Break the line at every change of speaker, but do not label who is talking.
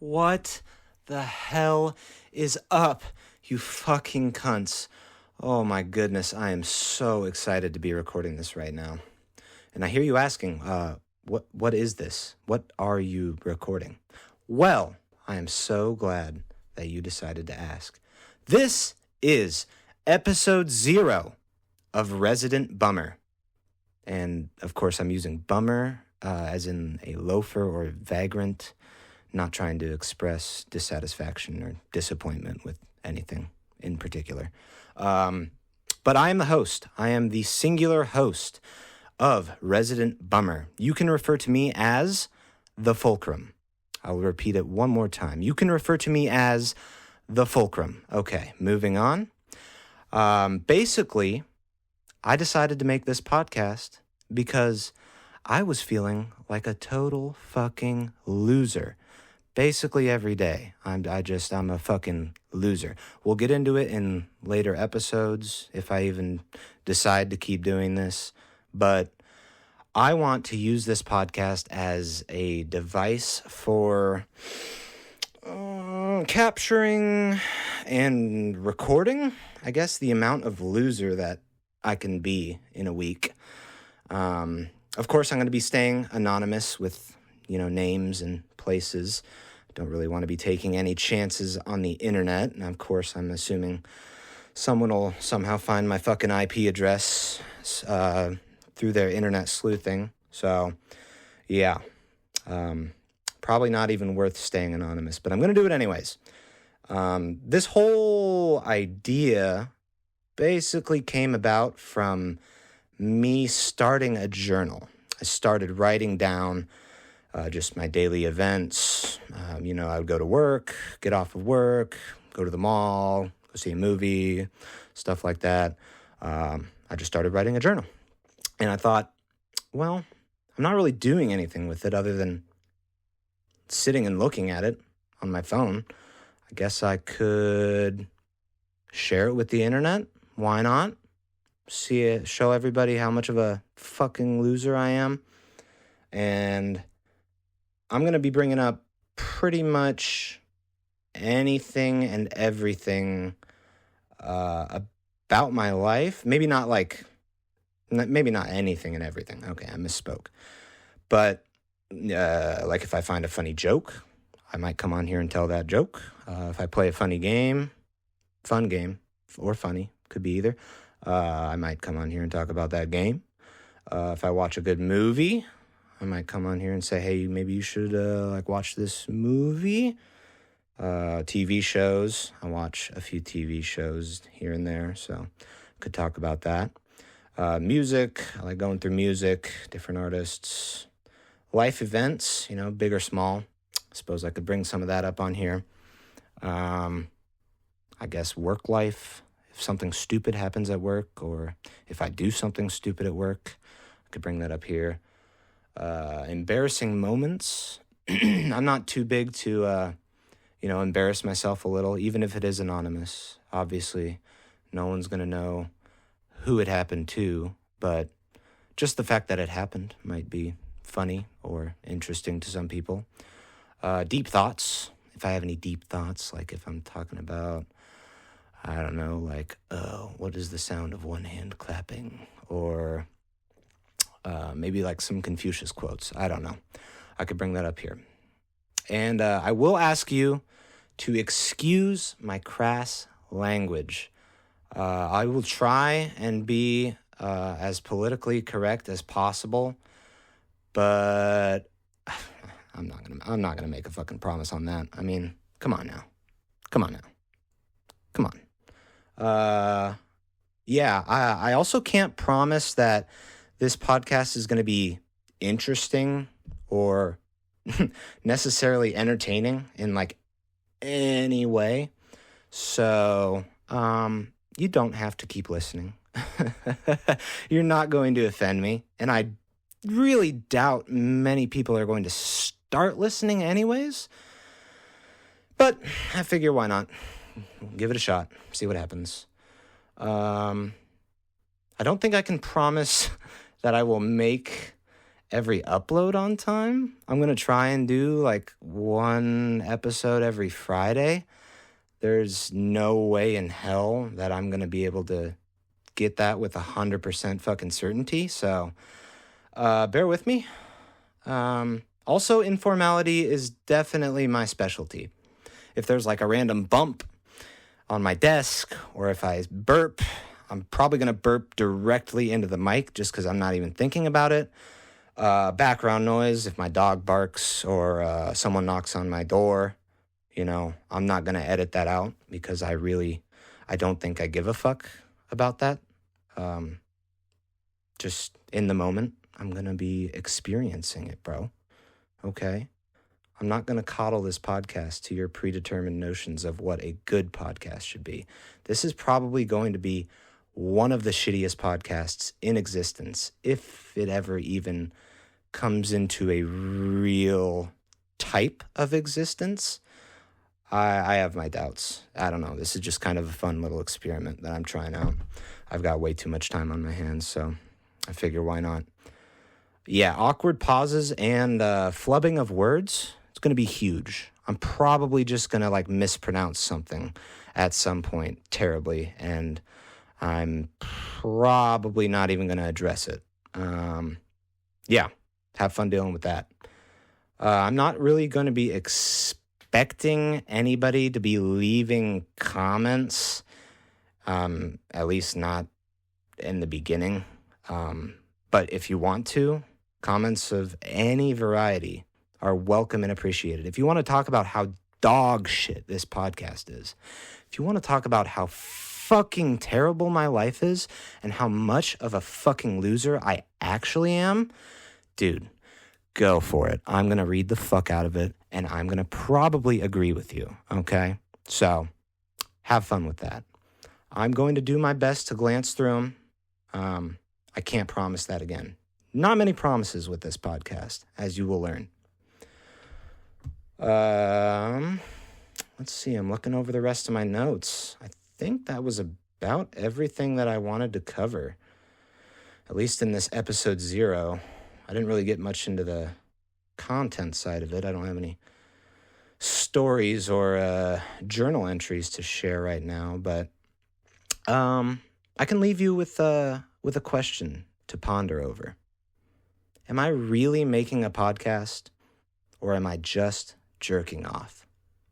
What the hell is up, you fucking cunts? Oh my goodness, I am so excited to be recording this right now. And I hear you asking, what is this? What are you recording? Well, I am so glad that you decided to ask. This is episode 0 of Resident Bummer. And of course, I'm using bummer as in a loafer or vagrant, not trying to express dissatisfaction or disappointment with anything in particular. But I am the host. I am the singular host of Resident Bummer. You can refer to me as the Fulcrum. I'll repeat it one more time. You can refer to me as the Fulcrum. Okay, moving on. Basically, I decided to make this podcast because I was feeling like a total fucking loser. Basically every day, I'm a fucking loser. We'll get into it in later episodes if I even decide to keep doing this. But I want to use this podcast as a device for capturing and recording, I guess, the amount of loser that I can be in a week. Of course, I'm going to be staying anonymous with, names and places. Don't really want to be taking any chances on the internet. And of course, I'm assuming someone will somehow find my fucking IP address through their internet sleuthing. So, yeah. Probably not even worth staying anonymous, but I'm going to do it anyways. This whole idea basically came about from me starting a journal. I started writing down just my daily events. I would go to work, get off of work, go to the mall, go see a movie, stuff like that. I just started writing a journal. And I thought, well, I'm not really doing anything with it other than sitting and looking at it on my phone. I guess I could share it with the internet. Why not? See it, show everybody how much of a fucking loser I am. And I'm going to be bringing up pretty much anything and everything about my life. Maybe not anything and everything. Okay, I misspoke. But like if I find a funny joke, I might come on here and tell that joke. If I play a fun game, or funny, could be either. I might come on here and talk about that game. If I watch a good movie, I might come on here and say, hey, maybe you should watch this movie. TV shows, I watch a few TV shows here and there, so could talk about that. Music, I like going through music, different artists. Life events, big or small. I suppose I could bring some of that up on here. I guess work life. If something stupid happens at work, or if I do something stupid at work, I could bring that up here. Embarrassing moments. I'm not too big to, embarrass myself a little, even if it is anonymous. Obviously, no one's going to know who it happened to, but just the fact that it happened might be funny or interesting to some people. Deep thoughts. If I have any deep thoughts, like if I'm talking about, I don't know, what is the sound of one hand clapping? Or maybe like some Confucius quotes. I don't know. I could bring that up here. And I will ask you to excuse my crass language. I will try and be as politically correct as possible, but I'm not gonna make a fucking promise on that. I mean, come on now. Yeah, I also can't promise that this podcast is going to be interesting or necessarily entertaining in any way. So, you don't have to keep listening. You're not going to offend me. And I really doubt many people are going to start listening anyways. But I figure why not? Give it a shot. See what happens. I don't think I can promise that I will make every upload on time. I'm going to try and do like one episode every Friday. There's no way in hell that I'm going to be able to get that with 100% fucking certainty. So bear with me. Also, informality is definitely my specialty. If there's like a random bump on my desk, or if I burp, I'm probably going to burp directly into the mic just because I'm not even thinking about it. Background noise, if my dog barks or someone knocks on my door, I'm not going to edit that out because I don't think I give a fuck about that. Just in the moment, I'm going to be experiencing it, bro. Okay? I'm not going to coddle this podcast to your predetermined notions of what a good podcast should be. This is probably going to be one of the shittiest podcasts in existence, if it ever even comes into a real type of existence. I have my doubts. I don't know. This is just kind of a fun little experiment that I'm trying out. I've got way too much time on my hands, so I figure why not. Yeah, awkward pauses and flubbing of words. It's going to be huge. I'm probably just going to like mispronounce something at some point terribly, and I'm probably not even going to address it. Yeah, have fun dealing with that. I'm not really going to be expecting anybody to be leaving comments, at least not in the beginning. But if you want to, comments of any variety are welcome and appreciated. If you want to talk about how dog shit this podcast is, if you want to talk about how fucking terrible my life is and how much of a fucking loser I actually am, dude, go for it. I'm going to read the fuck out of it, and I'm going to probably agree with you, okay? So have fun with that. I'm going to do my best to glance through them. I can't promise that again. Not many promises with this podcast, as you will learn. Let's see. I'm looking over the rest of my notes. I think that was about everything that I wanted to cover, at least in this episode 0. I didn't really get much into the content side of it. I don't have any stories or journal entries to share right now, but I can leave you with a question to ponder over. Am I really making a podcast, or am I just jerking off?